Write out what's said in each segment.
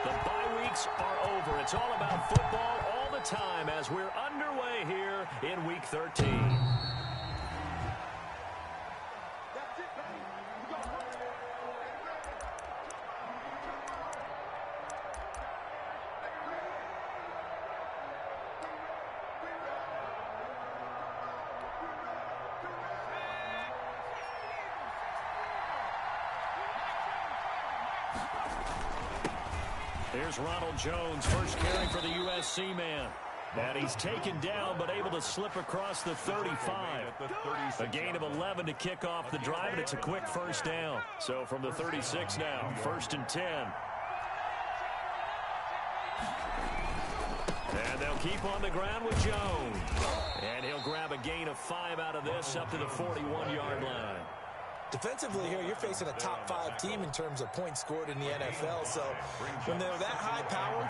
The bye weeks are over. It's all about football all the time as we're underway here in Week 13. Here's Ronald Jones, first carry for the USC man. And he's taken down, but able to slip across the 35. A gain of 11 to kick off the drive, and it's a quick first down. So from the 36 now, 1st and 10. And they'll keep on the ground with Jones. And he'll grab a gain of 5 out of this up to the 41-yard line. Defensively here, you're facing a top-5 team in terms of points scored in the NFL. So when they're that high power,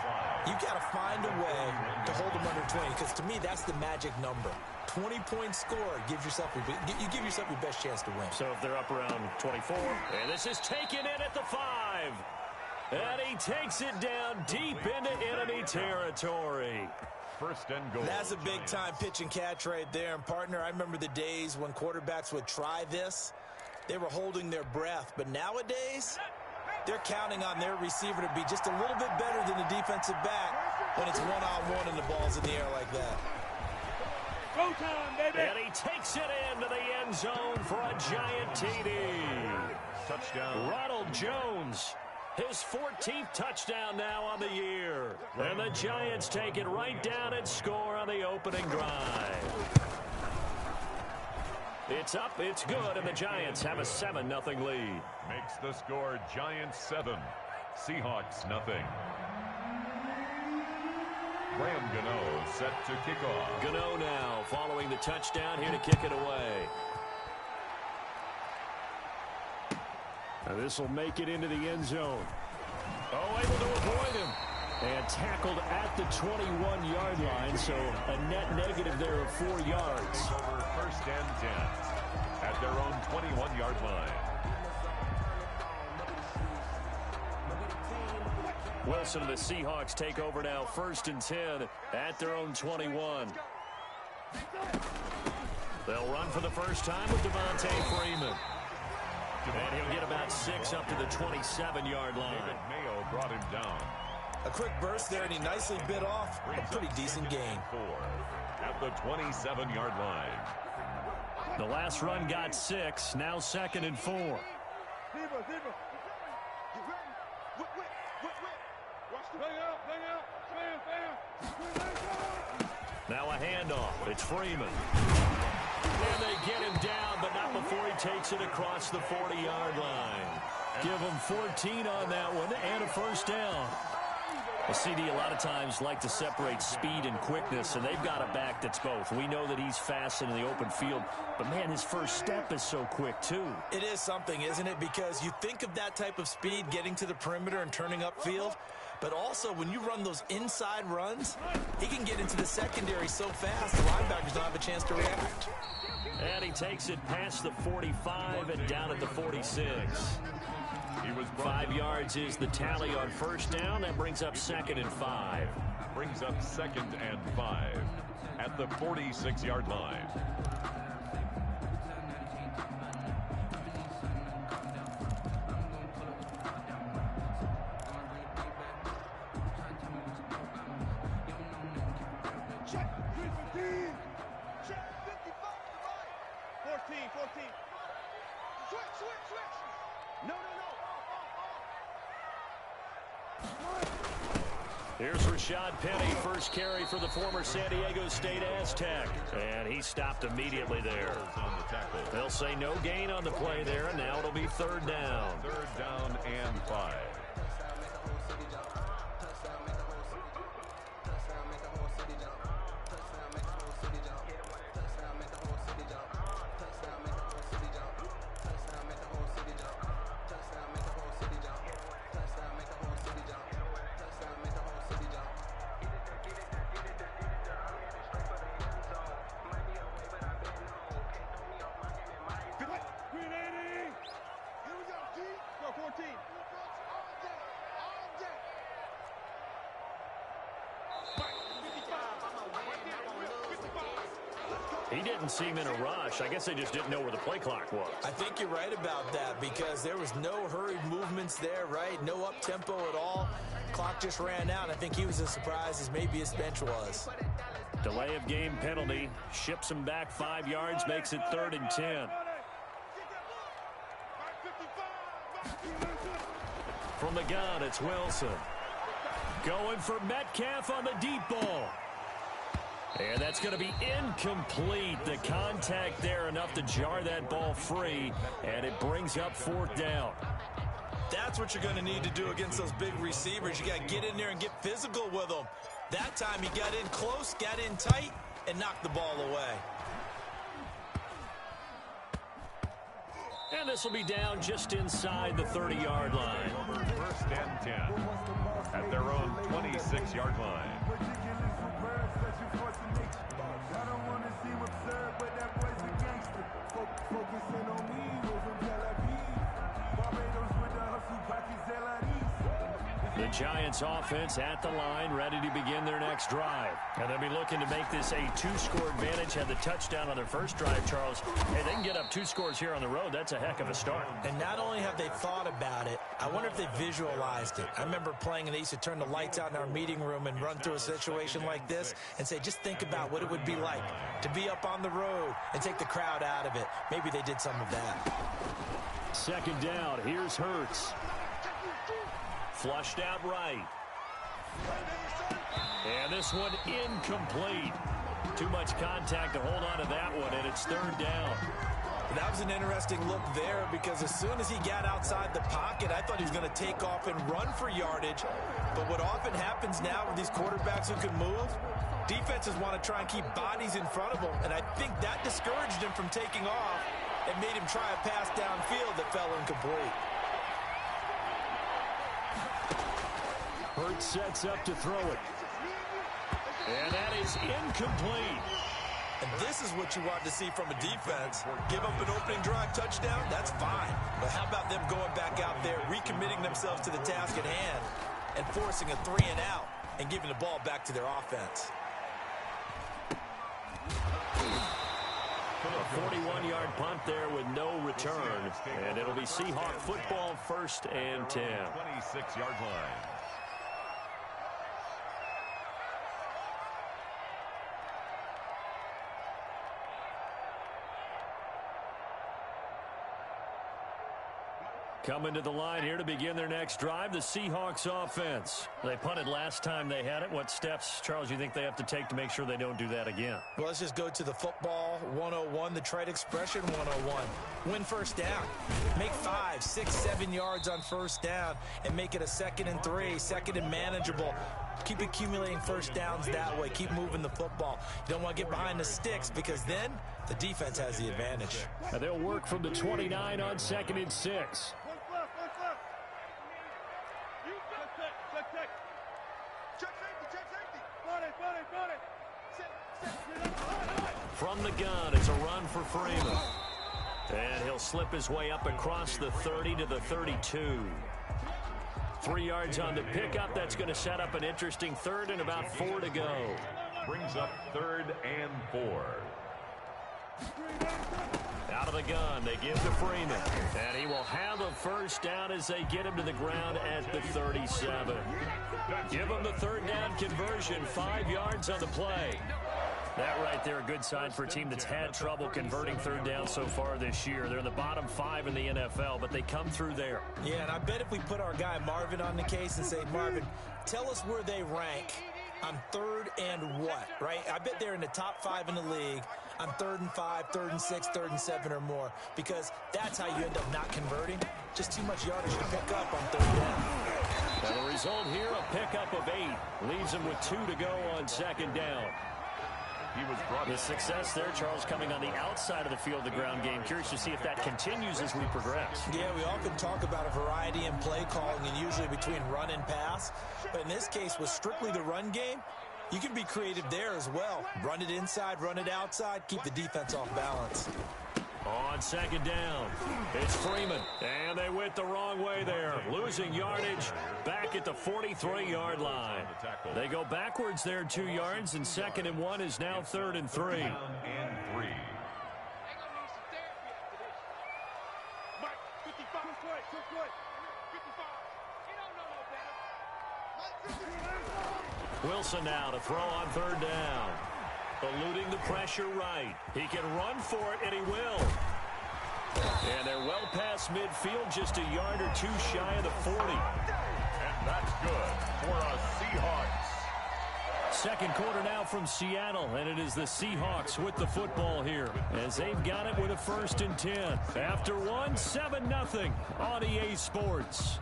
you've got to find a way to hold them under 20. Because to me, that's the magic number. 20 points scored gives yourself your best chance to win. So if they're up around 24, and this is taken in at the 5. And he takes it down deep into enemy territory. First and goal. That's a big-time pitch and catch right there. And, partner, I remember the days when quarterbacks would try this. They were holding their breath. But nowadays, they're counting on their receiver to be just a little bit better than the defensive back when it's one-on-one and the ball's in the air like that. Go time, baby. And he takes it into the end zone for a giant TD. Touchdown. Ronald Jones, his 14th touchdown now on the year. And the Giants take it right down and score on the opening drive. It's up, it's good, and the Giants have a 7-0 lead. Makes the score Giants 7, Seahawks nothing. Graham Gano set to kick off. Gano now following the touchdown here to kick it away. This will make it into the end zone. Oh, able to avoid him. And tackled at the 21-yard line, so a net negative there of 4 yards. Over 1st and 10 at their own 21-yard line. Wilson and the Seahawks take over now, 1st and 10 at their own 21. They'll run for the first time with Devontae Freeman. And he'll get about 6 up to the 27-yard line. David Mayo brought him down. A quick burst there, and he nicely bit off a pretty decent gain. 4 at the 27-yard line. The last run got 6, now 2nd and 4. Now a handoff. It's Freeman. And they get him down, but not before he takes it across the 40-yard line. Give him 14 on that one and a first down. The CD a lot of times like to separate speed and quickness, and they've got a back that's both. We know that he's fast in the open field, but, man, his first step is so quick, too. It is something, isn't it? Because you think of that type of speed getting to the perimeter and turning upfield, but also when you run those inside runs, he can get into the secondary so fast the linebackers don't have a chance to react. And he takes it past the 45 and down at the 46. 5 yards is the tally on first down. That brings up 2nd and 5. Brings up 2nd and 5 at the 46-yard line. Check, 315. Check, 55. 14. Switch. No. Here's Rashad Penny, first carry for the former San Diego State Aztec. And he stopped immediately there. They'll say no gain on the play there, and now it'll be 3rd down. 3rd down and 5. He didn't seem in a rush. I guess they just didn't know where the play clock was. I think you're right about that because there was no hurried movements there, right? No up-tempo at all. Clock just ran out. I think he was as surprised as maybe his bench was. Delay of game penalty. Ships him back 5 yards, makes it 3rd and 10. From the gun, it's Wilson. Going for Metcalf on the deep ball. And that's going to be incomplete. The contact there enough to jar that ball free, and it brings up 4th down. That's what you're going to need to do against those big receivers. You got to get in there and get physical with them. That time he got in close, got in tight, and knocked the ball away. And this will be down just inside the 30-yard line. 1st and 10 at their own 26-yard line. The Giants offense at the line, ready to begin their next drive. And they'll be looking to make this a 2-score advantage. Had the touchdown on their first drive, Charles. Hey, they can get up 2 scores here on the road. That's a heck of a start. And not only have they thought about it, I wonder if they visualized it. I remember playing, and they used to turn the lights out in our meeting room and run through a situation like this and say, just think about what it would be like to be up on the road and take the crowd out of it. Maybe they did some of that. 2nd down. Here's Hurts. Flushed out right. And this one incomplete. Too much contact to hold on to that one, and it's 3rd down. That was an interesting look there because as soon as he got outside the pocket, I thought he was going to take off and run for yardage. But what often happens now with these quarterbacks who can move, defenses want to try and keep bodies in front of them, and I think that discouraged him from taking off and made him try a pass downfield that fell incomplete. Hurts sets up to throw it. And that is incomplete. And this is what you want to see from a defense. Give up an opening drive touchdown, that's fine. But how about them going back out there, recommitting themselves to the task at hand, and forcing a 3-and-out and giving the ball back to their offense. A 41-yard punt there with no return. And it'll be Seahawk football 1st and 10. 26-yard line. Coming to the line here to begin their next drive, the Seahawks offense. They punted last time they had it. What steps, Charles, you think they have to take to make sure they don't do that again? Well, let's just go to the football 101, the trade expression 101. Win 1st down. Make 5, 6, 7 yards on 1st down and make it a 2nd and 3, 2nd and manageable. Keep accumulating 1st downs that way. Keep moving the football. You don't want to get behind the sticks because then the defense has the advantage. Now they'll work from the 29 on 2nd and 6. From the gun, it's a run for Freeman. And he'll slip his way up across the 30 to the 32. 3 yards on the pickup. That's going to set up an interesting 3rd and about 4 to go. Brings up 3rd and 4. Out of the gun, they give to Freeman. And he will have a 1st down as they get him to the ground at the 37. Give him the 3rd down conversion, 5 yards on the play. That right there, a good sign for a team that's had trouble converting 3rd down so far this year. They're in the bottom 5 in the NFL, but they come through there. Yeah, and I bet if we put our guy Marvin on the case and say, Marvin, tell us where they rank on 3rd and what, right? I bet they're in the top 5 in the league on 3rd and 5, 3rd and 6, 3rd and 7 or more, because that's how you end up not converting. Just too much yardage to pick up on 3rd down. Now the result here, a pickup of 8. Leaves them with 2 to go on 2nd down. The success there, Charles, coming on the outside of the field, the ground game. Curious to see if that continues as we progress. Yeah, we often talk about a variety in play calling and usually between run and pass. But in this case, with strictly the run game, you can be creative there as well. Run it inside, run it outside, keep the defense off balance. On 2nd down, it's Freeman. And they went the wrong way there. Losing yardage back at the 43-yard line. They go backwards there 2 yards, and 2nd and 1 is now 3rd and 3. Wilson now to throw on third down. Eluding the pressure right. He can run for it, and he will. And they're well past midfield, just a yard or two shy of the 40. And that's good for a Seahawks. Second quarter now from Seattle, and it is the Seahawks with the football here as they've got it with a 1st and 10. After one, 7-0 on EA Sports.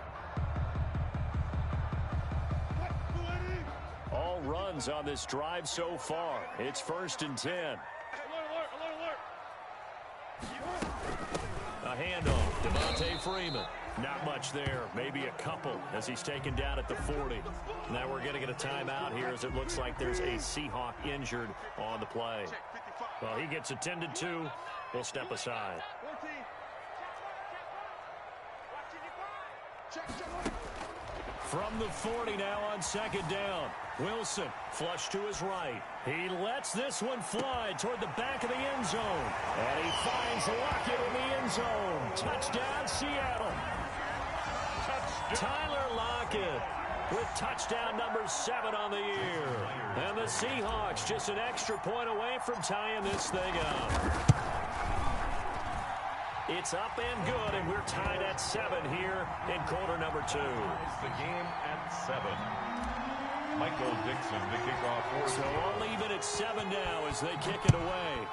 All runs on this drive so far. It's 1st and 10. A handoff, Devontae Freeman. Not much there, maybe a couple as he's taken down at the 40. Now we're going to get a timeout here as it looks like there's a Seahawk injured on the play. Well, he gets attended to. We'll step aside. From the 40 now on 2nd down. Wilson flush to his right. He lets this one fly toward the back of the end zone. And he finds Lockett in the end zone. Touchdown, Seattle. Tyler Lockett with touchdown number 7 on the year. And the Seahawks just an extra point away from tying this thing up. It's up and good, and we're tied at 7 here in quarter number 2. It's the game at 7. Michael Dixon to kick off. So all even at 7 now as they kick it away.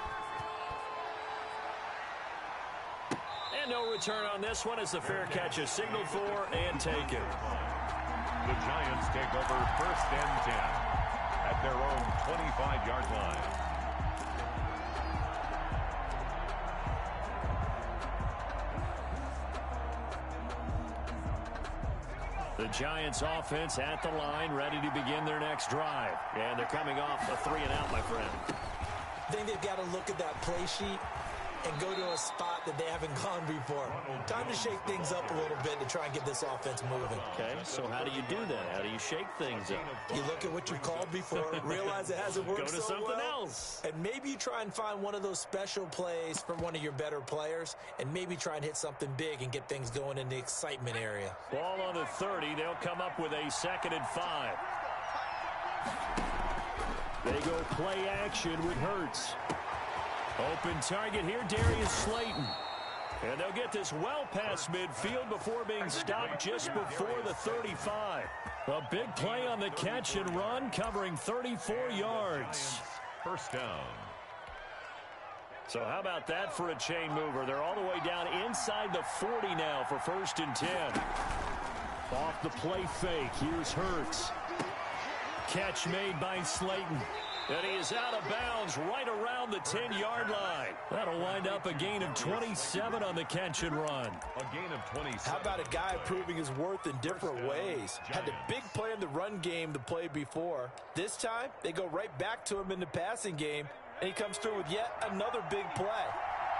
And no return on this one as the fair catch is signaled for and taken. The Giants take over 1st and 10 at their own 25-yard line. The Giants offense at the line, ready to begin their next drive. And they're coming off a 3-and-out, my friend. I think they've got to look at that play sheet and go to a spot that they haven't gone before. Time to shake things up a little bit to try and get this offense moving. Okay, so how do you do that? How do you shake things up? You look at what you've called before, realize it hasn't worked so well. Go to something else. And maybe you try and find one of those special plays from one of your better players, and maybe try and hit something big and get things going in the excitement area. Ball on the 30. They'll come up with a 2nd and 5. They go play action with Hurts. Open target here, Darius Slayton. And they'll get this well past midfield before being stopped just before the 35. A big play on the catch and run, covering 34 yards. 1st down. So how about that for a chain mover? They're all the way down inside the 40 now for 1st and 10. Off the play fake, here's Hurts. Catch made by Slayton. And he is out of bounds right around the 10-yard line. That'll wind up a gain of 27 on the catch and run. A gain of 27. How about a guy proving his worth in different ways? Had a big play in the run game the play before. This time, they go right back to him in the passing game, and he comes through with yet another big play.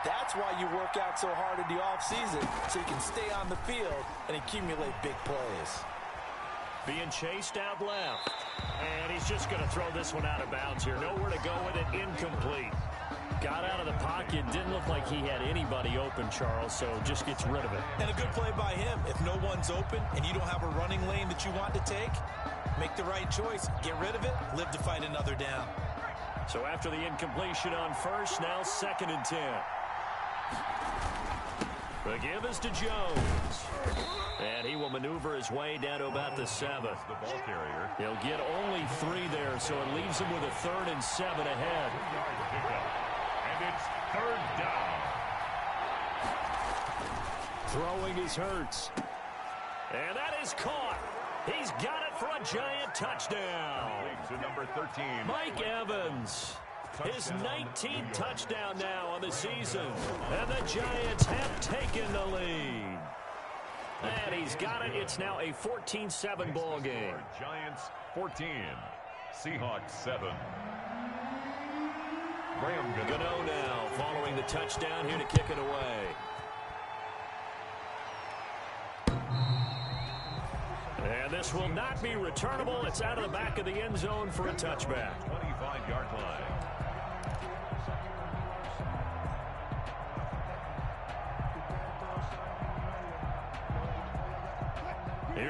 That's why you work out so hard in the offseason, so you can stay on the field and accumulate big plays. Being chased out left. And he's just going to throw this one out of bounds here. Nowhere to go with it. Incomplete. Got out of the pocket. Didn't look like he had anybody open, Charles, so just gets rid of it. And a good play by him. If no one's open and you don't have a running lane that you want to take, make the right choice. Get rid of it. Live to fight another down. So after the incompletion on 1st, now 2nd and 10. The give is to Jones. And he will maneuver his way down to about the 7. The ball carrier. He'll get only 3 there, so it leaves him with a 3rd and 7 ahead. And it's 3rd down. Throwing his Hurts. And that is caught. He's got it for a giant touchdown. To number 13. Mike Evans. His 19th touchdown now on the season. And the Giants have taken the lead. And he's got it. It's now a 14-7 ball game. Giants 14. Seahawks 7. Graham Gano now following the touchdown here to kick it away. And this will not be returnable. It's out of the back of the end zone for a touchback. 25-yard line.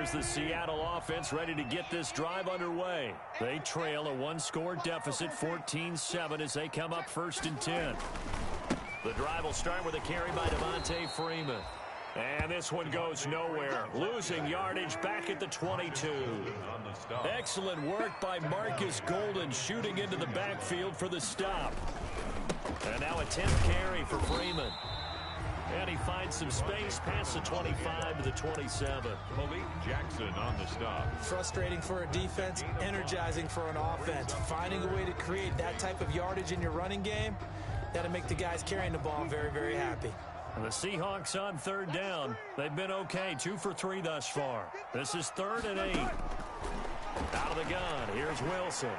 here's the Seattle offense ready to get this drive underway. They trail a one-score deficit, 14-7, as they come up 1st and 10. The drive will start with a carry by Devontae Freeman. And this one goes nowhere. Losing yardage back at the 22. Excellent work by Marcus Golden, shooting into the backfield for the stop. And now a 10th carry for Freeman. And he finds some space past the 25 to the 27. Malik Jackson on the stop. Frustrating for a defense, energizing for an offense. Finding a way to create that type of yardage in your running game, that'll make the guys carrying the ball very, very happy. And the Seahawks on 3rd down. They've been okay, 2 for 3 thus far. This is 3rd and 8. Out of the gun, here's Wilson.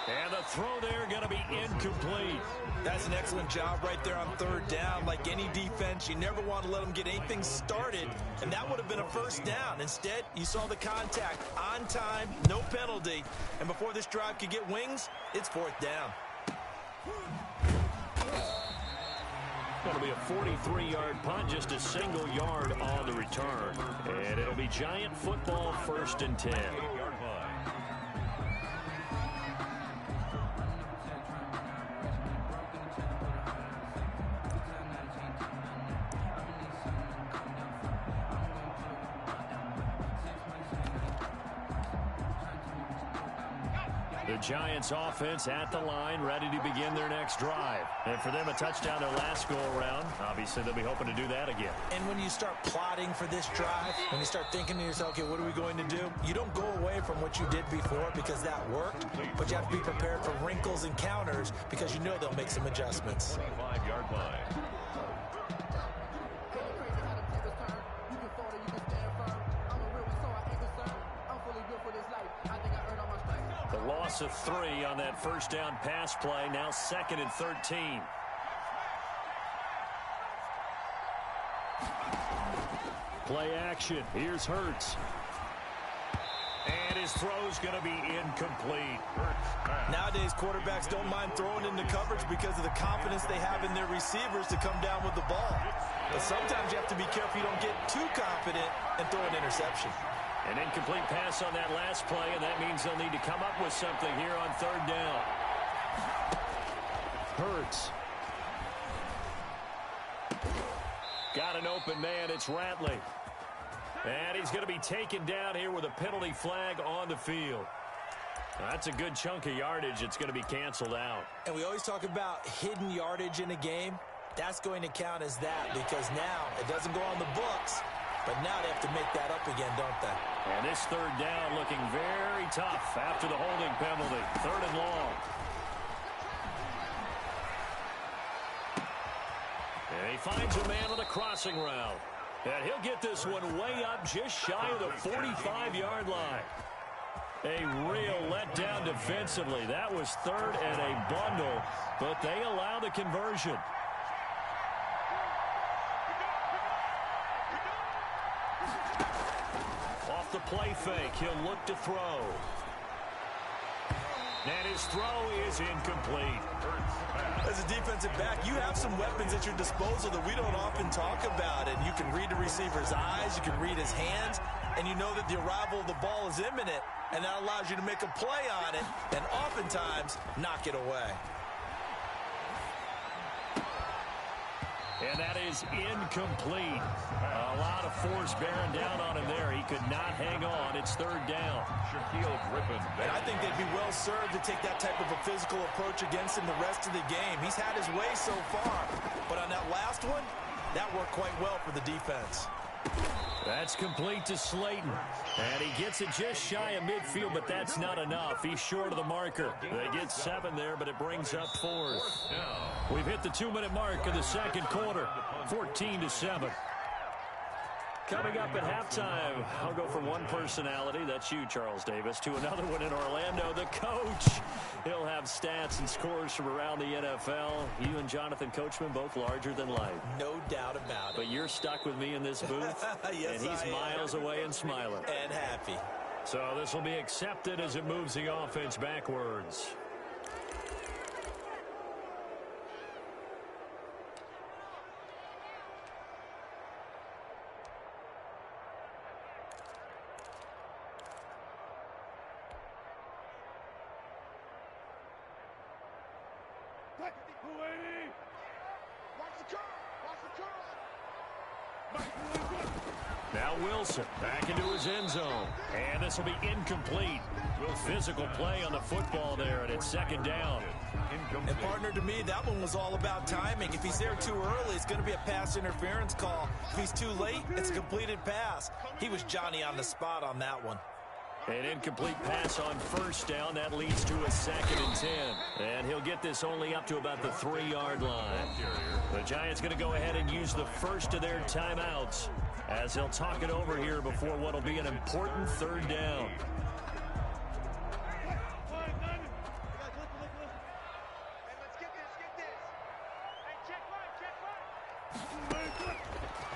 And the throw there going to be incomplete. That's an excellent job right there on 3rd down. Like any defense, you never want to let them get anything started, and that would have been a 1st down. Instead, you saw the contact on time, no penalty, and before this drive could get wings, it's 4th down. Going to be a 43-yard punt, just a single yard on the return. And it'll be Giant football, 1st and 10. The Giants offense at the line, ready to begin their next drive. And for them, a touchdown their last go-around. Obviously, they'll be hoping to do that again. And when you start plotting for this drive, when you start thinking to yourself, okay, what are we going to do? You don't go away from what you did before because that worked, but you have to be prepared for wrinkles and counters because you know they'll make some adjustments. 25-yard line. Loss of 3 on that 1st down pass play. Now 2nd and 13. Play action. Here's Hurts. And his throw's going to be incomplete. Nowadays, quarterbacks don't mind throwing into coverage because of the confidence they have in their receivers to come down with the ball. But sometimes you have to be careful you don't get too confident and throw an interception. An incomplete pass on that last play, and that means they'll need to come up with something here on 3rd down. Hurts. Got an open man. It's Ratley. And he's going to be taken down here with a penalty flag on the field. That's a good chunk of yardage. It's going to be canceled out. And we always talk about hidden yardage in a game. That's going to count as that because now it doesn't go on the books. But now they have to make that up again, don't they? And this 3rd down looking very tough after the holding penalty. 3rd and long. And he finds a man on the crossing route. And he'll get this one way up just shy of the 45-yard line. A real letdown defensively. That was 3rd and a bundle, but they allow the conversion. The play fake. He'll look to throw. And his throw is incomplete. As a defensive back, you have some weapons at your disposal that we don't often talk about. And you can read the receiver's eyes, you can read his hands, and you know that the arrival of the ball is imminent. And that allows you to make a play on it and oftentimes knock it away. And that is incomplete. A lot of force bearing down on him there. He could not hang on. It's 3rd down. Shaquille Griffin. And I think they'd be well served to take that type of a physical approach against him the rest of the game. He's had his way so far. But on that last one, that worked quite well for the defense. That's complete to Slayton. And he gets it just shy of midfield, but that's not enough. He's short of the marker. They get 7 there, but it brings up 4th. We've hit the 2-minute mark of the 2nd quarter. 14-7. Coming up at halftime, I'll go from one personality, that's you, Charles Davis, to another one in Orlando, the coach. He'll have stats and scores from around the NFL. You and Jonathan Coachman, both larger than life. No doubt about it. But you're stuck with me in this booth, yes, and he's miles away and smiling. And happy. So this will be accepted as it moves the offense backwards. Now Wilson back into his end zone. And this will be incomplete. Physical play on the football there, and it's second down. And partner, to me, that one was all about timing. If he's there too early, it's going to be a pass interference call. If he's too late, it's a completed pass. He was Johnny on the spot on that one. An incomplete pass on first down. That leads to a 2nd and 10. And he'll get this only up to about the 3-yard line. The Giants going to go ahead and use the first of their timeouts as they'll talk it over here before what will be an important 3rd down.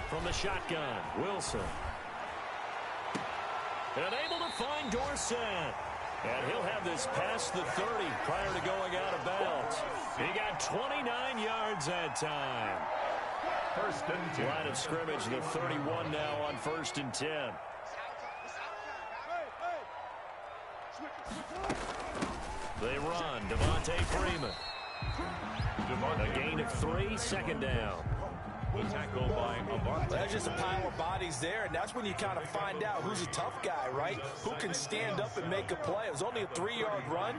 From the shotgun, Wilson. And able to find Dorsett. And he'll have this past the 30 prior to going out of bounds. He got 29 yards that time. 1st and 10. Line of scrimmage, the 31 now on 1st and 10. They run. Devontae Freeman. A gain of 3, 2nd down. The tackle by Avante. There's just a pile of bodies there, and that's when you kind of find out who's a tough guy, right? Who can stand up and make a play. It was only a 3-yard run,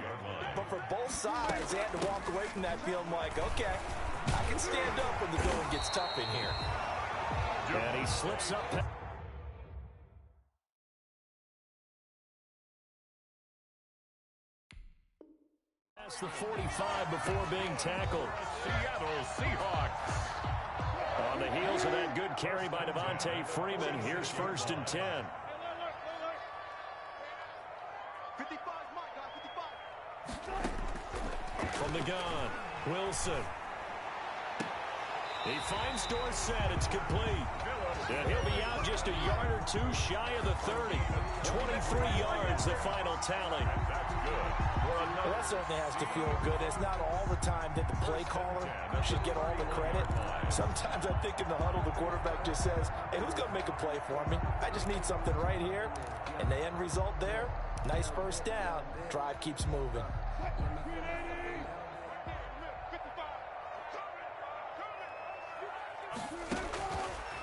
but for both sides, they had to walk away from that field like, okay, I can stand up when the going gets tough in here. And he slips up. Past the 45 before being tackled. Seattle Seahawks. On the heels of that good carry by Devontae Freeman, here's 1st and 10. 55, Mike, 55. From the gun, Wilson. He finds Dorsett. It's complete. And he'll be out just a yard or 2 shy of the 30. 23 yards, the final tally. Well, that certainly has to feel good. It's not all the time that the play caller should get all the credit. Sometimes I think in the huddle, the quarterback just says, hey, who's going to make a play for me? I just need something right here. And the end result there, nice 1st down. Drive keeps moving.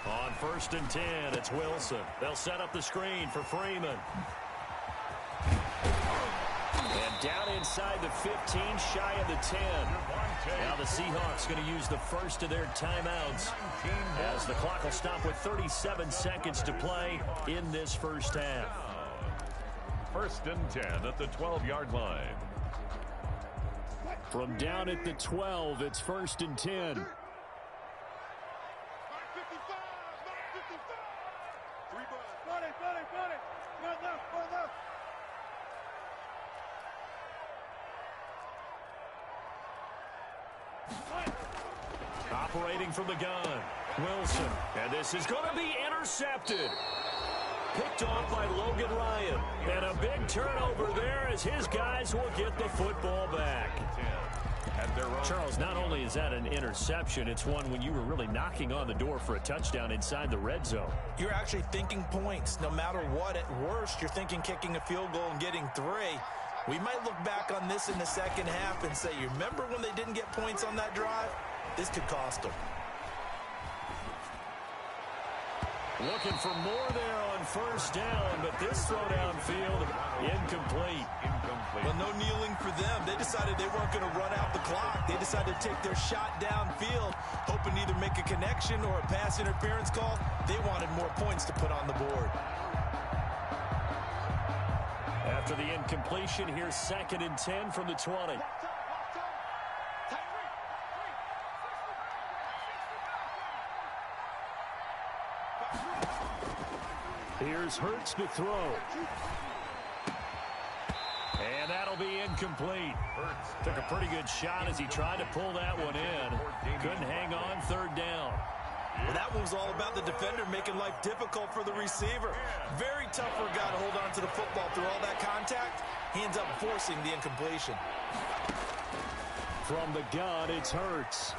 On 1st and 10, it's Wilson. They'll set up the screen for Freeman. And down inside the 15, shy of the 10. Now the Seahawks going to use the first of their timeouts as the clock will stop with 37 seconds to play in this first half. 1st and 10 at the 12-yard line. From down at the 12, it's 1st and 10. Operating from the gun, Wilson. And this is going to be intercepted. Picked off by Logan Ryan. And a big turnover there as his guys will get the football back. Charles, not only is that an interception, it's one when you were really knocking on the door for a touchdown inside the red zone. You're actually thinking points. No matter what, at worst, you're thinking kicking a field goal and getting 3. We might look back on this in the second half and say, you remember when they didn't get points on that drive? This could cost them. Looking for more there on 1st down, but this throw downfield, incomplete. Well, no kneeling for them. They decided they weren't going to run out the clock. They decided to take their shot downfield, hoping to either make a connection or a pass interference call. They wanted more points to put on the board. After the incompletion, here's 2nd and 10 from the 20. Here's Hurts to throw. And that'll be incomplete. Took a pretty good shot as he tried to pull that one in. Couldn't hang on 3rd down. Well, that one was all about the defender making life difficult for the receiver. Very tough for a guy to hold on to the football through all that contact. He ends up forcing the incompletion. From the gun, it's Hurts.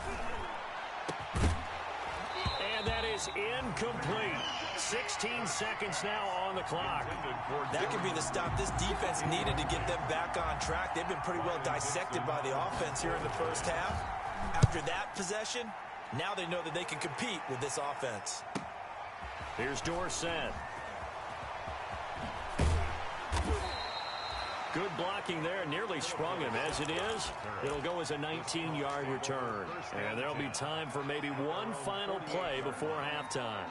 And that is incomplete. 16 seconds now on the clock. That could be the stop this defense needed to get them back on track. They've been pretty well dissected by the offense here in the first half. After that possession, now they know that they can compete with this offense. Here's Dorsett. Good blocking there, nearly sprung him. As it is, it'll go as a 19-yard return. And there'll be time for maybe one final play before halftime.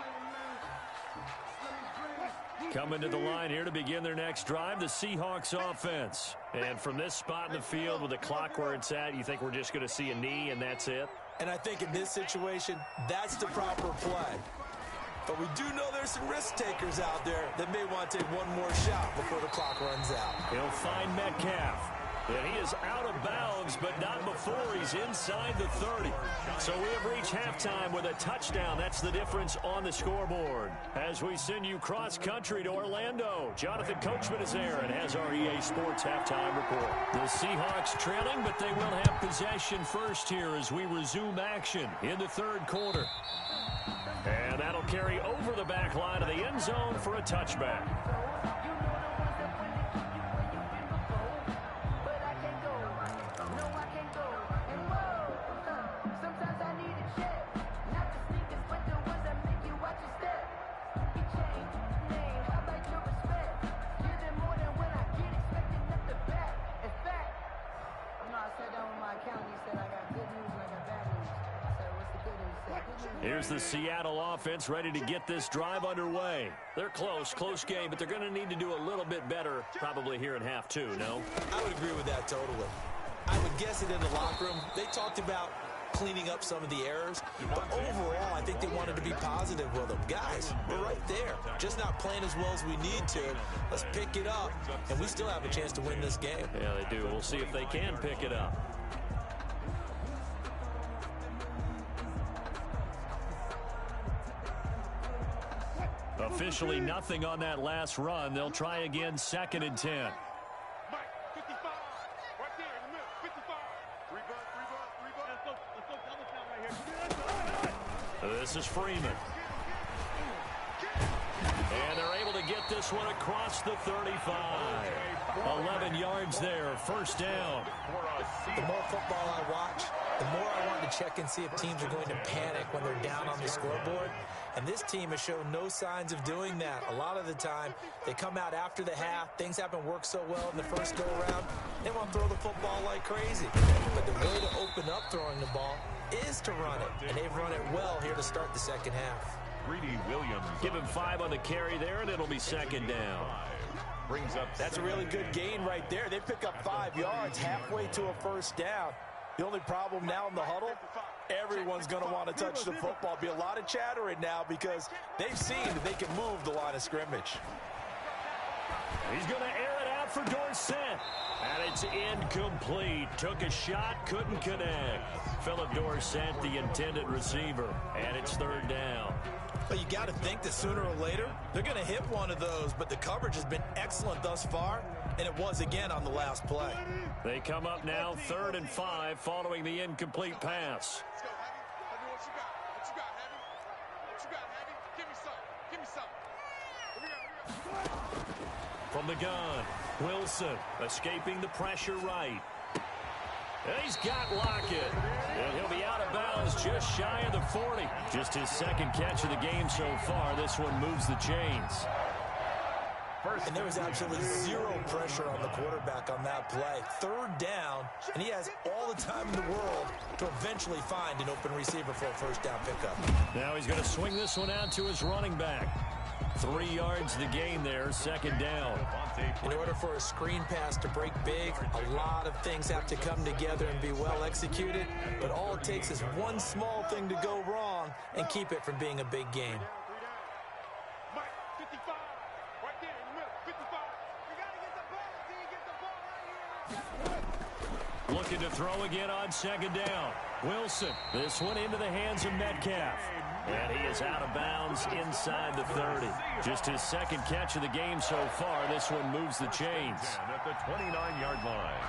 Coming to the line here to begin their next drive, the Seahawks offense. And from this spot in the field with the clock where it's at, you think we're just going to see a knee and that's it? And I think in this situation, that's the proper play. But we do know there's some risk takers out there that may want to take one more shot before the clock runs out. He'll find Metcalf. And he is out of bounds, but not before he's inside the 30. So we have reached halftime with a touchdown. That's the difference on the scoreboard. As we send you cross-country to Orlando, Jonathan Coachman is there and has our EA Sports halftime report. The Seahawks trailing, but they will have possession first here as we resume action in the third quarter. And that'll carry over the back line of the end zone for a touchback. Here's the Seattle offense ready to get this drive underway. They're close game, but they're going to need to do a little bit better probably here in half two, no? I would agree with that totally. I would guess it in the locker room. They talked about cleaning up some of the errors, but overall, I think they wanted to be positive with them. Guys, we're right there. Just not playing as well as we need to. Let's pick it up, and we still have a chance to win this game. Yeah, they do. We'll see if they can pick it up. Officially nothing on that last run. They'll try again, 2nd and 10. Mike, 55. Right there in the middle. 55. Rebound. Let's go double count right here. This is Freeman. And they're able to get this one across the 35. 11 yards there, first down. The more football I watch, the more I want to check and see if teams are going to panic when they're down on the scoreboard. And this team has shown no signs of doing that. A lot of the time, they come out after the half. Things haven't worked so well in the first go-around. They want to throw the football like crazy. But the way to open up throwing the ball is to run it. And they've run it well here to start the second half. Greedy Williams. Give him 5 on the carry there, and it'll be second down. Brings up. That's a really good gain right there. They pick up 5 yards halfway to a first down. The only problem now in the huddle, everyone's going to want to touch the football. Be a lot of chattering now because they've seen that they can move the line of scrimmage. He's going to air it out for Dorsett. And it's incomplete. Took a shot, couldn't connect. Philip Dorsett, the intended receiver. And it's third down. But you got to think that sooner or later, they're going to hit one of those. But the coverage has been excellent thus far, and it was again on the last play. They come up now 3rd and 5 following the incomplete pass. Let's go, Heavy. What you got? What you got, Heavy? What you got, Heavy? Give me some. Give me some. Here we go. From the gun, Wilson escaping the pressure right. And he's got Lockett. And he'll be out of bounds just shy of the 40. Just his second catch of the game so far. This one moves the chains. And there was absolutely zero pressure on the quarterback on that play. 3rd down, and he has all the time in the world to eventually find an open receiver for a first down pickup. Now he's going to swing this one out to his running back. 3 yards the gain there, second down. In order for a screen pass to break big, a lot of things have to come together and be well executed, but all it takes is one small thing to go wrong and keep it from being a big gain. Mike, 55. Right there in the middle. 55. You got to get the ball. Can you get the ball right here? Looking to throw again on second down. Wilson, this one into the hands of Metcalf. And he is out of bounds inside the 30. Just his second catch of the game so far. This one moves the chains. At the 29-yard line.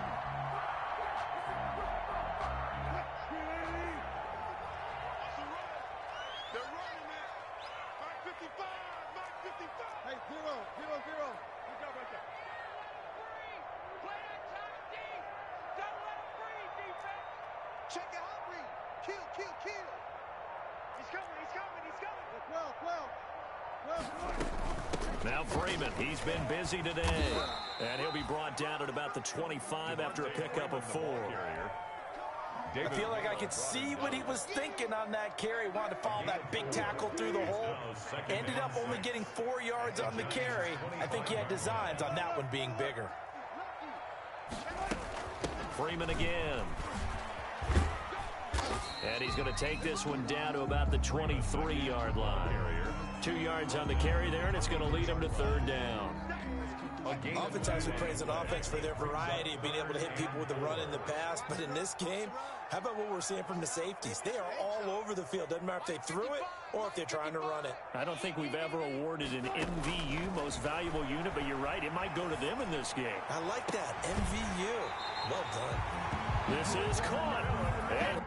They're running it. Mike 55. Mike 55. Hey, 0. Good job right there. Play that time, D. Don't let him breathe, defense. Check it out, breathe. Kill. He's coming. 12. Now Freeman, he's been busy today. And he'll be brought down at about the 25 after a pickup of 4. I feel like I could see what he was thinking on that carry. Wanted to follow that big tackle through the hole. Ended up only getting 4 yards on the carry. I think he had designs on that one being bigger. Freeman again. And he's going to take this one down to about the 23-yard line. 2 yards on the carry there, and it's going to lead him to 3rd down. Oftentimes we praise an offense for their variety of being able to hit people with the run in the pass. But in this game, how about what we're seeing from the safeties? They are all over the field. Doesn't matter if they threw it or if they're trying to run it. I don't think we've ever awarded an MVU, most valuable unit, but you're right. It might go to them in this game. I like that. MVU. Well done. This is caught. And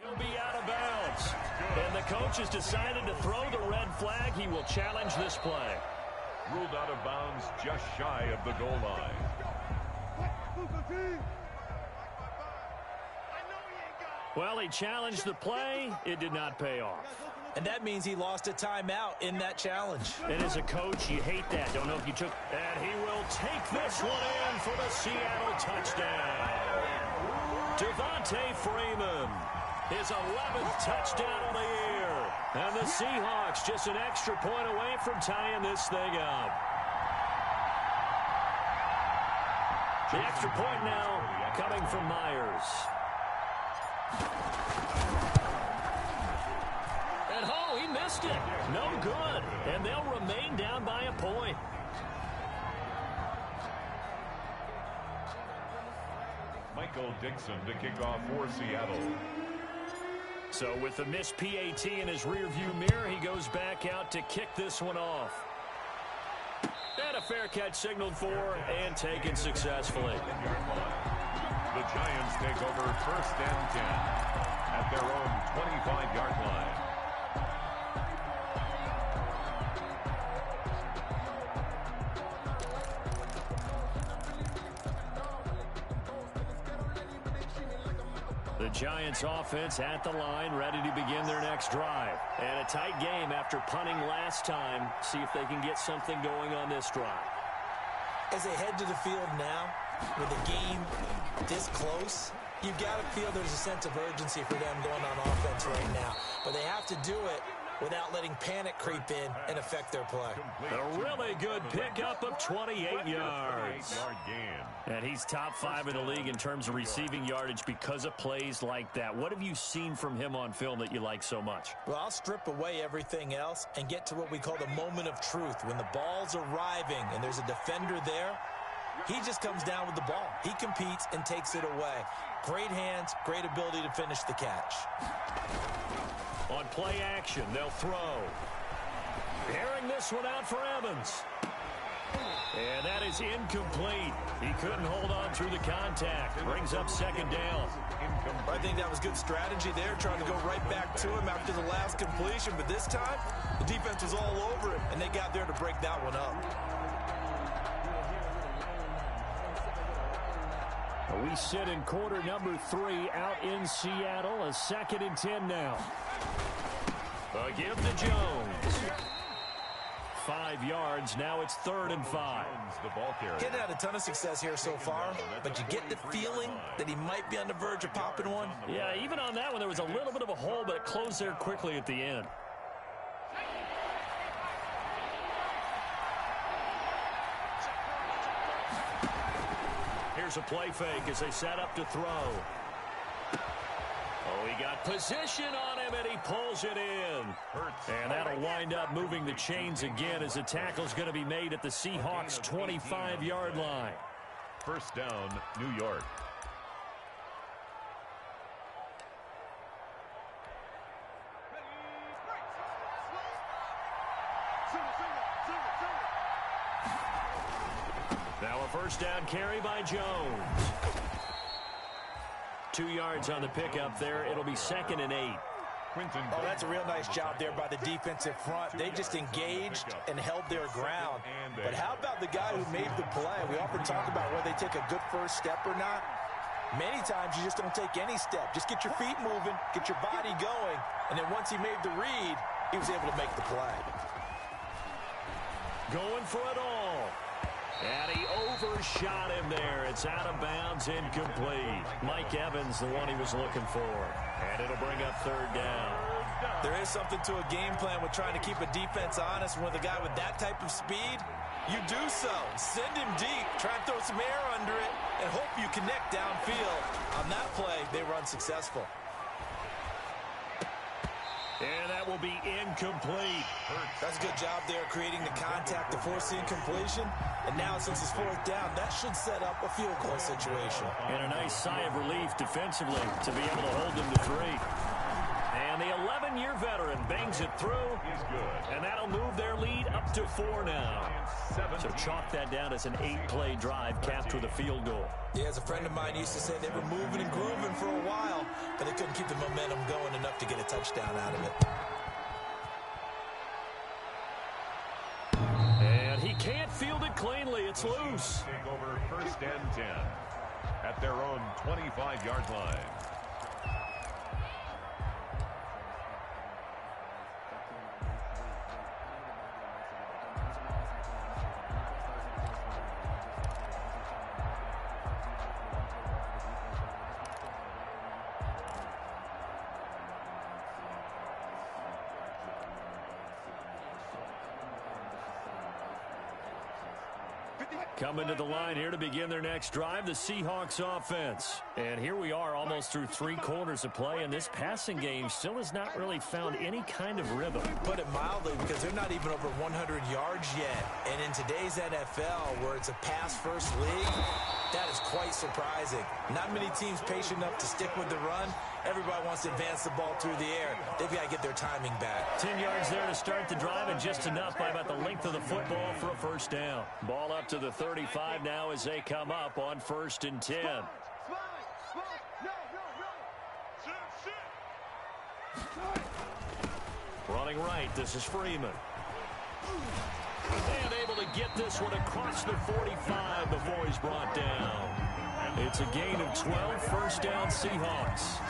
he'll be out of bounds. And the coach has decided to throw the red flag. He will challenge this play. Ruled out of bounds just shy of the goal line. Well, he challenged the play. It did not pay off. And that means he lost a timeout in that challenge. And as a coach, you hate that. Don't know if you took... And he will take this one in for the Seattle touchdown. Devontae Freeman. His 11th touchdown of the year. And the Seahawks just an extra point away from tying this thing up. The extra point now coming from Myers. And oh, he missed it. No good. And they'll remain down by a point. Michael Dixon to kick off for Seattle. So with the missed PAT in his rearview mirror, he goes back out to kick this one off. And a fair catch signaled for and taken successfully. The Giants take over 1st and 10 at their own 25-yard line. The Giants offense at the line, ready to begin their next drive. And a tight game after punting last time. See if they can get something going on this drive. As they head to the field now, with the game this close, you've got to feel there's a sense of urgency for them going on offense right now. But they have to do it without letting panic creep in and affect their play. A really good pickup of 28 yards. And he's top 5 in the league in terms of receiving yardage because of plays like that. What have you seen from him on film that you like so much? Well, I'll strip away everything else and get to what we call the moment of truth. When the ball's arriving and there's a defender there, he just comes down with the ball. He competes and takes it away. Great hands, great ability to finish the catch. On play action, they'll throw. Airing this one out for Evans. And that is incomplete. He couldn't hold on through the contact. Brings up 2nd down. I think that was good strategy there, trying to go right back to him after the last completion. But this time, the defense was all over it, and they got there to break that one up. We sit in quarter number 3 out in Seattle. A 2nd and 10 now. A give to Jones. 5 yards. Now it's 3rd and 5. Getting had a ton of success here so far, but you get the feeling that he might be on the verge of popping one. Yeah, even on that one, there was a little bit of a hole, but it closed there quickly at the end. Here's a play fake as they set up to throw. Oh, he got position on him, and he pulls it in. And that'll wind up moving the chains again as the tackle's going to be made at the Seahawks' 25-yard line. 1st down, New York. Now a 1st down carry by Jones. 2 yards on the pickup there. It'll be 2nd and 8. Oh, that's a real nice job there by the defensive front. They just engaged and held their ground. But how about the guy who made the play? We often talk about whether they take a good first step or not. Many times you just don't take any step. Just get your feet moving, get your body going, and then once he made the read, he was able to make the play. Going for it all. And he overshot him there. It's out of bounds, incomplete. Mike Evans, the one he was looking for. And it'll bring up third down. There is something to a game plan with trying to keep a defense honest. With a guy with that type of speed, you do so. Send him deep. Try and throw some air under it and hope you connect downfield. On that play, they were unsuccessful. And that will be incomplete. That's a good job there creating the contact to force the incompletion. And now since it's fourth down, that should set up a field goal situation. And a nice sigh of relief defensively to be able to hold them to 3. And the 11-year veteran bangs it through. He's good. And that'll move their lead up to 4 now. So chalk that down as an 8-play drive capped with a field goal. Yeah, as a friend of mine used to say, they were moving and grooving for a while, but they couldn't keep the momentum going enough to get a touchdown out of it. And he can't field it cleanly. It's loose. Take over first and 10 at their own 25-yard line. Coming to the line here to begin their next drive, the Seahawks offense. And here we are almost through 3 quarters of play, and this passing game still has not really found any kind of rhythm. Put it mildly, because they're not even over 100 yards yet. And in today's NFL, where it's a pass-first league, that is quite surprising. Not many teams patient enough to stick with the run. Everybody wants to advance the ball through the air. They've got to get their timing back. 10 yards there to start the drive, and just enough by about the length of the football for a first down. Ball up to the 35 now as they come up on 1st and 10. Running right, this is Freeman. And able to get this one across the 45 before he's brought down. It's a gain of 12, first down Seahawks.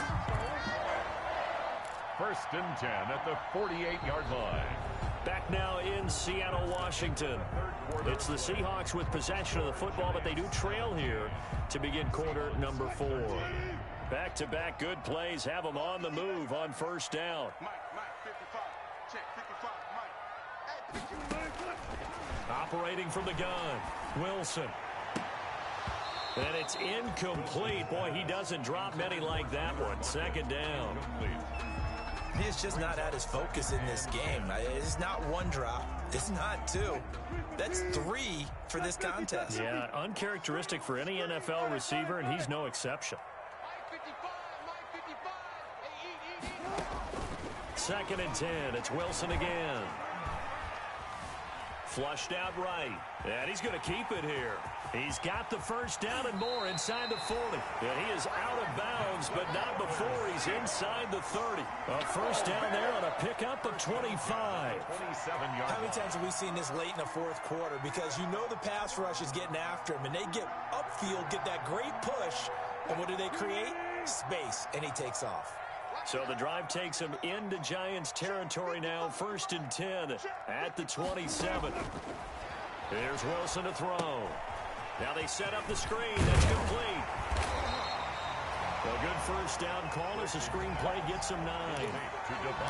1st and 10 at the 48-yard line. Back now in Seattle, Washington. It's the Seahawks with possession of the football, but they do trail here to begin quarter number 4. Back-to-back good plays have them on the move on 1st down. Mike, 55. Check, 55, Mike. Operating from the gun, Wilson. And it's incomplete. Boy, he doesn't drop many like that one. 2nd down. He's just not at his focus in this game. It's not 1 drop. It's not 2. That's 3 for this contest. Yeah, uncharacteristic for any NFL receiver, and he's no exception. Mike 55, 2nd and 10. It's Wilson again. Flushed out right. And he's going to keep it here. He's got the first down and more inside the 40. And he is out of bounds, but not before he's inside the 30. A first down there on a pickup of 25. 27 yards. How many times have we seen this late in the 4th quarter? Because you know the pass rush is getting after him, and they get upfield, get that great push, and what do they create? Space, and he takes off. So the drive takes him into Giants territory now. 1st and 10 at the 27. Here's Wilson to throw. Now they set up the screen. That's complete. A good first down call as the screen play gets him 9.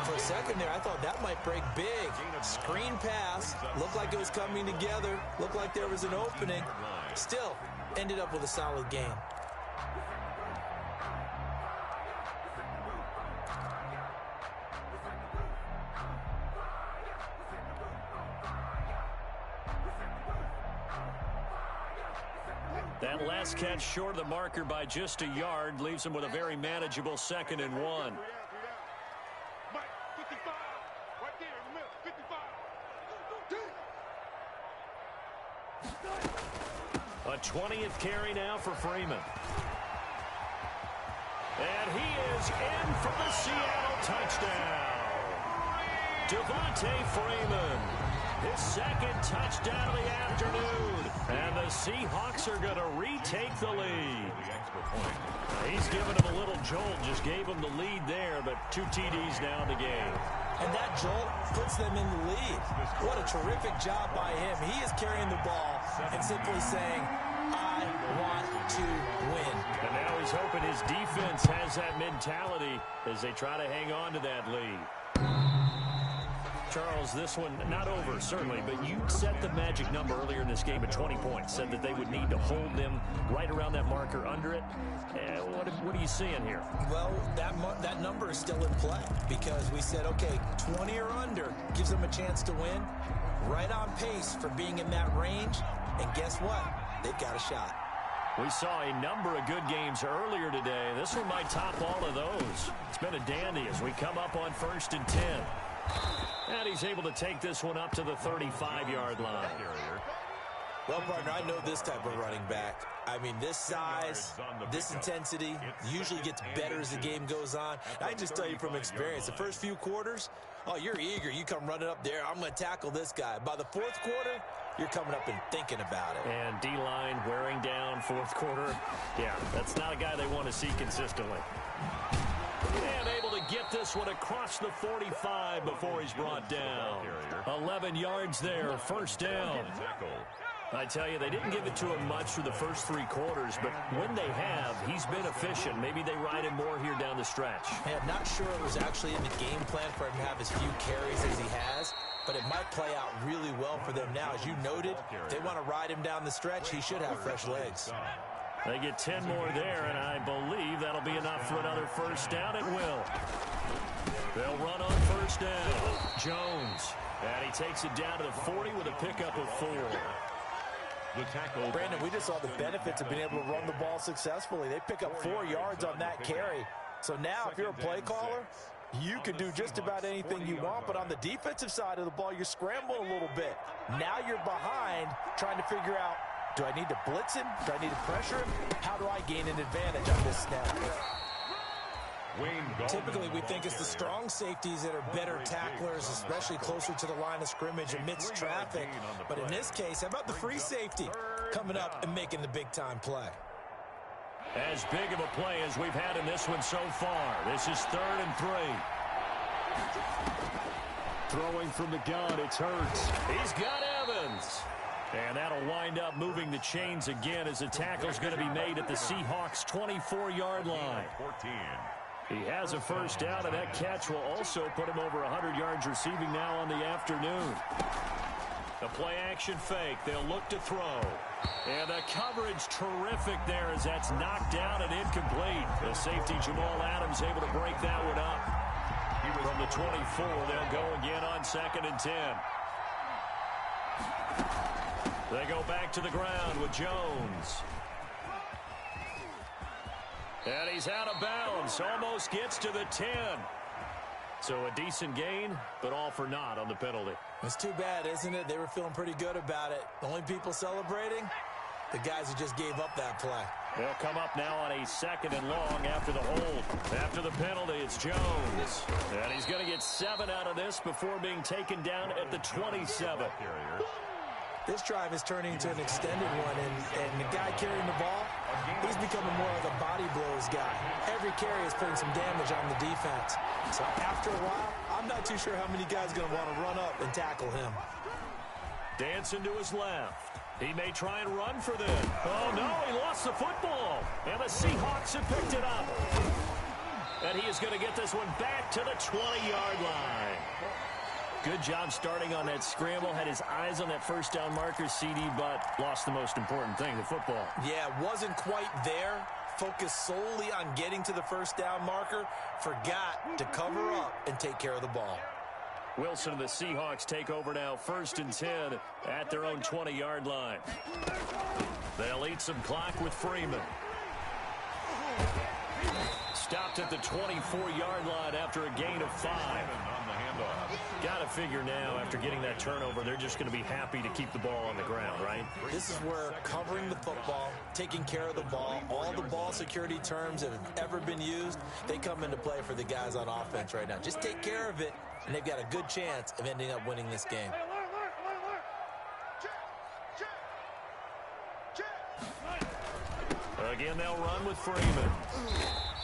For a second there, I thought that might break big. Screen pass. Looked like it was coming together. Looked like there was an opening. Still, ended up with a solid gain. That last catch short of the marker by just a yard leaves him with a very manageable 2nd and 1. Mike 55, right there in the middle, 55. A 20th carry now for Freeman. And he is in for the Seattle touchdown. Devontae Freeman, his second touchdown of the afternoon. And the Seahawks are going to retake the lead. He's given them a little jolt, just gave them the lead there, but 2 TDs now in the game. And that jolt puts them in the lead. What a terrific job by him. He is carrying the ball and simply saying, I want to win. And now he's hoping his defense has that mentality as they try to hang on to that lead. Charles, this one not over, certainly, but you set the magic number earlier in this game at 20 points, said that they would need to hold them right around that marker under it. What are you seeing here? Well, that number is still in play because we said, okay, 20 or under gives them a chance to win. Right on pace for being in that range. And guess what? They've got a shot. We saw a number of good games earlier today. This one might top all of those. It's been a dandy as we come up on 1st and 10. And he's able to take this one up to the 35-yard line. Well, partner, I know this type of running back. I mean, this size, this intensity usually gets better as the game goes on. I can just tell you from experience, the first few quarters, oh, you're eager. You come running up there, I'm going to tackle this guy. By the 4th quarter, you're coming up and thinking about it. And D-line wearing down 4th quarter. Yeah, that's not a guy they want to see consistently. And able to get this one across the 45 before he's brought down. 11 yards there, 1st down. I tell you, they didn't give it to him much for the first 3 quarters, but when they have, he's been efficient. Maybe they ride him more here down the stretch. Hey, I'm not sure it was actually in the game plan for him to have as few carries as he has, but it might play out really well for them now. As you noted, if they want to ride him down the stretch, he should have fresh legs. They get 10 more there, and I believe that'll be enough for another 1st down. It will. They'll run on 1st down. Jones. And he takes it down to the 40 with a pickup of 4. The tackle. Brandon, we just saw the benefits of being able to run the ball successfully. They pick up 4 yards on that carry. So now if you're a play caller, you can do just about anything you want, but on the defensive side of the ball, you're scrambling a little bit. Now you're behind trying to figure out, do I need to blitz him? Do I need to pressure him? How do I gain an advantage on this snap? Typically, we think it's the strong safeties that are better tacklers, especially closer to the line of scrimmage amidst traffic. But in this case, how about the free safety coming up and making the big-time play? As big of a play as we've had in this one so far. This is 3rd and 3. Throwing from the gun, it's Hurts. He's got Evans. And that'll wind up moving the chains again as the tackle's going to be made at the Seahawks' 24-yard line. 14. He has a 1st down, and that catch will also put him over 100 yards receiving now on the afternoon. The play-action fake. They'll look to throw. And the coverage terrific there as that's knocked down and incomplete. The safety, Jamal Adams, able to break that one up. From the 24, they'll go again on 2nd and 10. They go back to the ground with Jones. And he's out of bounds. Almost gets to the 10. So a decent gain, but all for naught on the penalty. It's too bad, isn't it? They were feeling pretty good about it. The only people celebrating, the guys who just gave up that play. They'll come up now on a 2nd and long after the hold. After the penalty, it's Jones. And he's going to get 7 out of this before being taken down at the 27. This drive is turning into an extended one, and the guy carrying the ball, he's becoming more of a body blows guy. Every carry is putting some damage on the defense. So after a while, I'm not too sure how many guys are going to want to run up and tackle him. Dancing to his left. He may try and run for them. Oh, no, he lost the football. And the Seahawks have picked it up. And he is going to get this one back to the 20-yard line. Good job starting on that scramble. Had his eyes on that 1st down marker, CD, but lost the most important thing, the football. Yeah, wasn't quite there. Focused solely on getting to the 1st down marker. Forgot to cover up and take care of the ball. Wilson and the Seahawks take over now, 1st and 10 at their own 20-yard line. They'll eat some clock with Freeman. Stopped at the 24-yard line after a gain of 5. Got to figure now, after getting that turnover, they're just going to be happy to keep the ball on the ground, right? This is where covering the football, taking care of the ball, all the ball security terms that have ever been used, they come into play for the guys on offense right now. Just take care of it, and they've got a good chance of ending up winning this game. Again, they'll run with Freeman.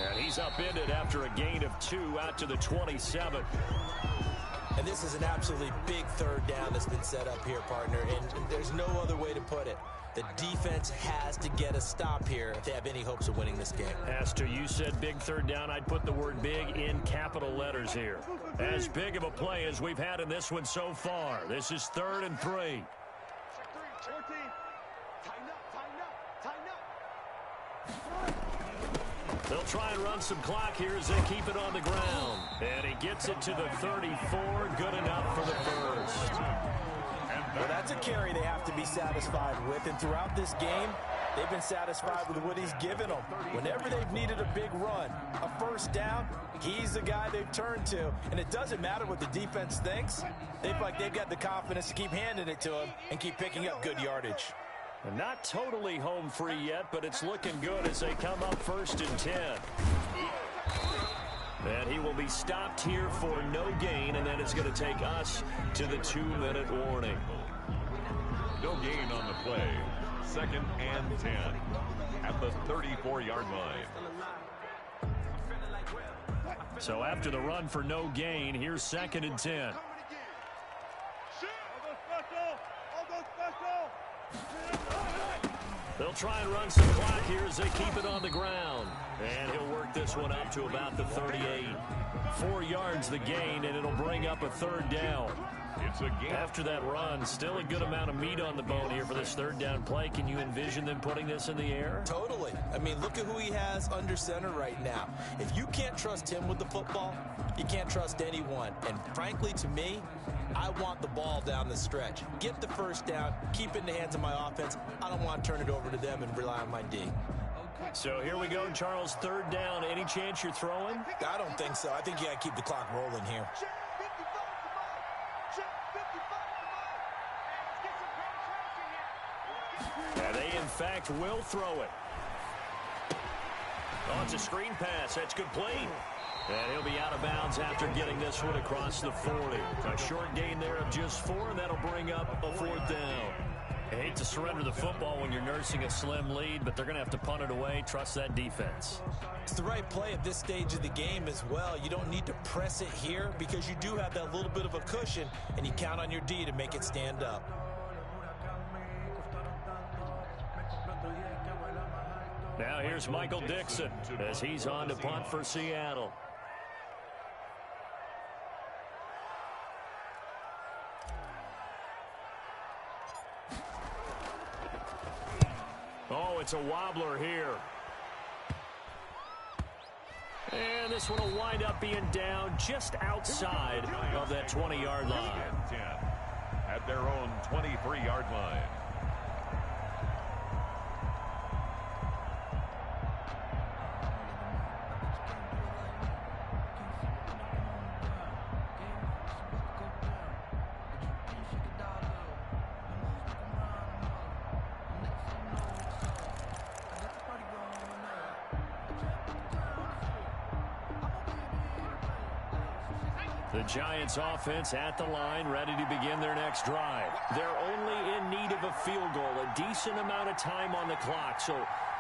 And he's upended after a gain of 2 out to the 27. And this is an absolutely big third down that's been set up here, partner. And there's no other way to put it. The defense has to get a stop here if they have any hopes of winning this game. As to you said big third down, I'd put the word big in capital letters here. As big of a play as we've had in this one so far. This is 3rd and 3. They'll try and run some clock here as they keep it on the ground. And he gets it to the 34. Good enough for the first. Well, that's a carry they have to be satisfied with. And throughout this game, they've been satisfied with what he's given them. Whenever they've needed a big run, a first down, he's the guy they've turned to. And it doesn't matter what the defense thinks. They've got the confidence to keep handing it to him and keep picking up good yardage. And not totally home free yet, but it's looking good as they come up 1st and 10. And he will be stopped here for no gain, and then it's going to take us to the 2-minute warning. No gain on the play. 2nd and 10 at the 34-yard line. So after the run for no gain, here's 2nd and 10. They'll try and run some clock here as they keep it on the ground. And he'll work this one up to about the 38. 4 yards the gain, and it'll bring up a 3rd down. It's a gain. After that run, still a good amount of meat on the bone here for this 3rd down play. Can you envision them putting this in the air? Totally. I mean, look at who he has under center right now. If you can't trust him with the football, you can't trust anyone. And frankly, to me, I want the ball down the stretch. Get the first down, keep it in the hands of my offense. I don't want to turn it over to them and rely on my D. So here we go, Charles, 3rd down. Any chance you're throwing? I don't think so. I think you got to keep the clock rolling here. And they, in fact, will throw it. Oh, it's a screen pass. That's complete. And he'll be out of bounds after getting this one across the 40. A short gain there of just 4, and that'll bring up a 4th down. I hate to surrender the football when you're nursing a slim lead, but they're going to have to punt it away. Trust that defense. It's the right play at this stage of the game as well. You don't need to press it here because you do have that little bit of a cushion, and you count on your D to make it stand up. Now here's Michael Dixon as he's on to punt for Seattle. Oh, it's a wobbler here. And this one will wind up being down just outside of that 20-yard line. 10 at their own 23-yard line. The Giants offense at the line, ready to begin their next drive. They're only in need of a field goal, a decent amount of time on the clock. So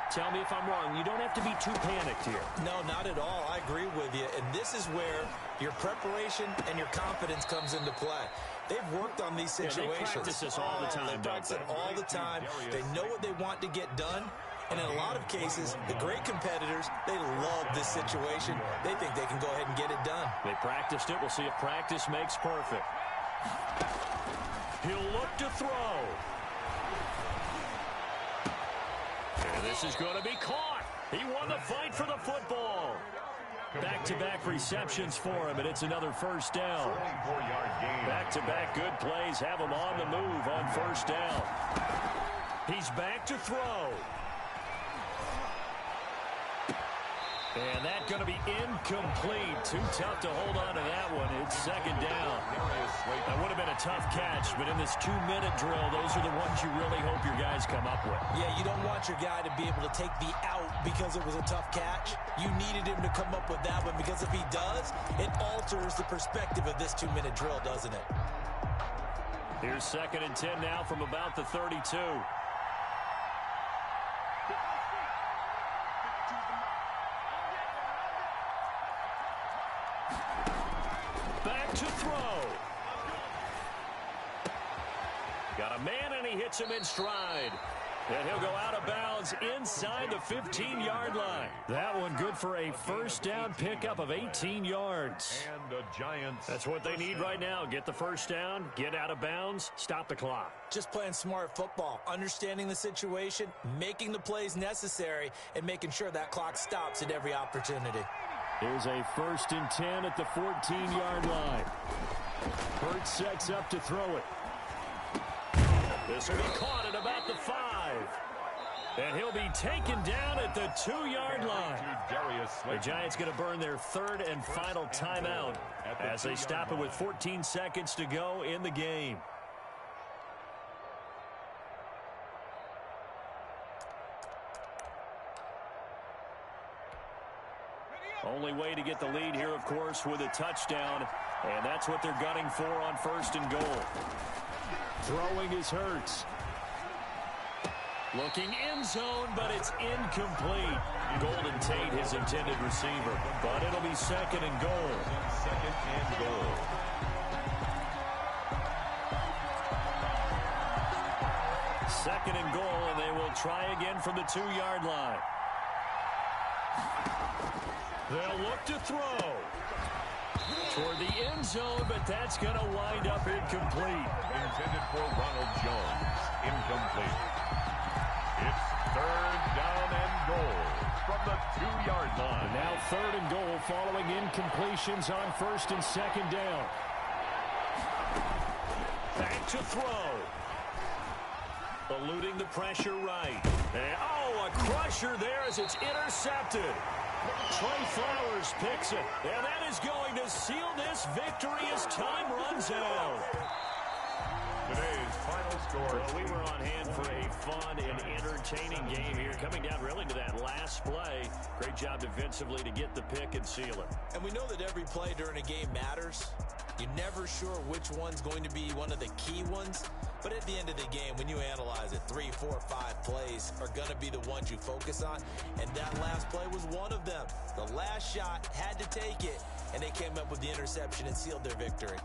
tell me if I'm wrong. You don't have to be too panicked here. No, not at all. I agree with you. And this is where your preparation and your confidence comes into play. They've worked on these situations. They practice this all the time, They practice it all the time. They know what they want to get done. And in a lot of cases, the great competitors, they love this situation. They think they can go ahead and get it done. They practiced it. We'll see if practice makes perfect. He'll look to throw. And this is going to be caught. He won the fight for the football. Back-to-back receptions for him, and it's another first down. 24-yard gain. Back-to-back good plays have him on the move on first down. He's back to throw. And that's going to be incomplete. Too tough to hold on to that one. It's second down. That would have been a tough catch, but in this 2-minute drill, those are the ones you really hope your guys come up with. Yeah, you don't want your guy to be able to take the out because it was a tough catch. You needed him to come up with that one because if he does, it alters the perspective of this 2-minute drill, doesn't it? Here's second and 10 now from about the 32. Got a man, and he hits him in stride. And he'll go out of bounds inside the 15-yard line. That one good for a first down pickup of 18 yards. And the Giants. That's what they need right now. Get the first down, get out of bounds, stop the clock. Just playing smart football, understanding the situation, making the plays necessary, and making sure that clock stops at every opportunity. Here's a 1st and 10 at the 14-yard line. Hurts sets up to throw it. This will be caught at about the 5. And he'll be taken down at the 2-yard line. The Giants going to burn their 3rd and final timeout as they stop it with 14 seconds to go in the game. Only way to get the lead here, of course, with a touchdown. And that's what they're gunning for on 1st and goal. Throwing is Hurts. Looking end zone, but it's incomplete. Golden Tate, his intended receiver. But it'll be 2nd and goal. 2nd and goal. Second and goal, and they will try again from the 2-yard line. They'll look to throw toward the end zone, but that's going to wind up incomplete. Intended for Ronald Jones. Incomplete. It's 3rd down and goal from the 2-yard line. And now 3rd and goal following incompletions on 1st and 2nd down. Back to throw. Eluding the pressure right. And, a crusher there as it's intercepted. Trey Flowers picks it, and that is going to seal this victory as time runs out. Today's final score. Well, we were on hand for a fun and entertaining game here, coming down really to that last play. Great job defensively to get the pick and seal it. And we know that every play during a game matters. You're never sure which one's going to be one of the key ones. But at the end of the game, when you analyze it, 3, 4, 5 plays are going to be the ones you focus on. And that last play was one of them. The last shot had to take it, and they came up with the interception and sealed their victory.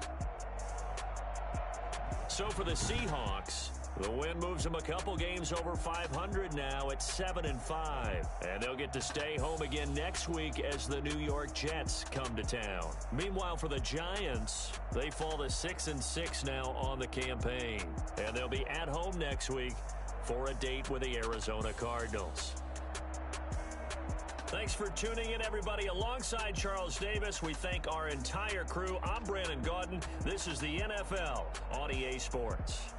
So for the Seahawks, the win moves them a couple games over 500 now at 7-5. And they'll get to stay home again next week as the New York Jets come to town. Meanwhile, for the Giants, they fall to 6-6 now on the campaign. And they'll be at home next week for a date with the Arizona Cardinals. Thanks for tuning in, everybody. Alongside Charles Davis, we thank our entire crew. I'm Brandon Gaudin. This is the NFL on EA Sports.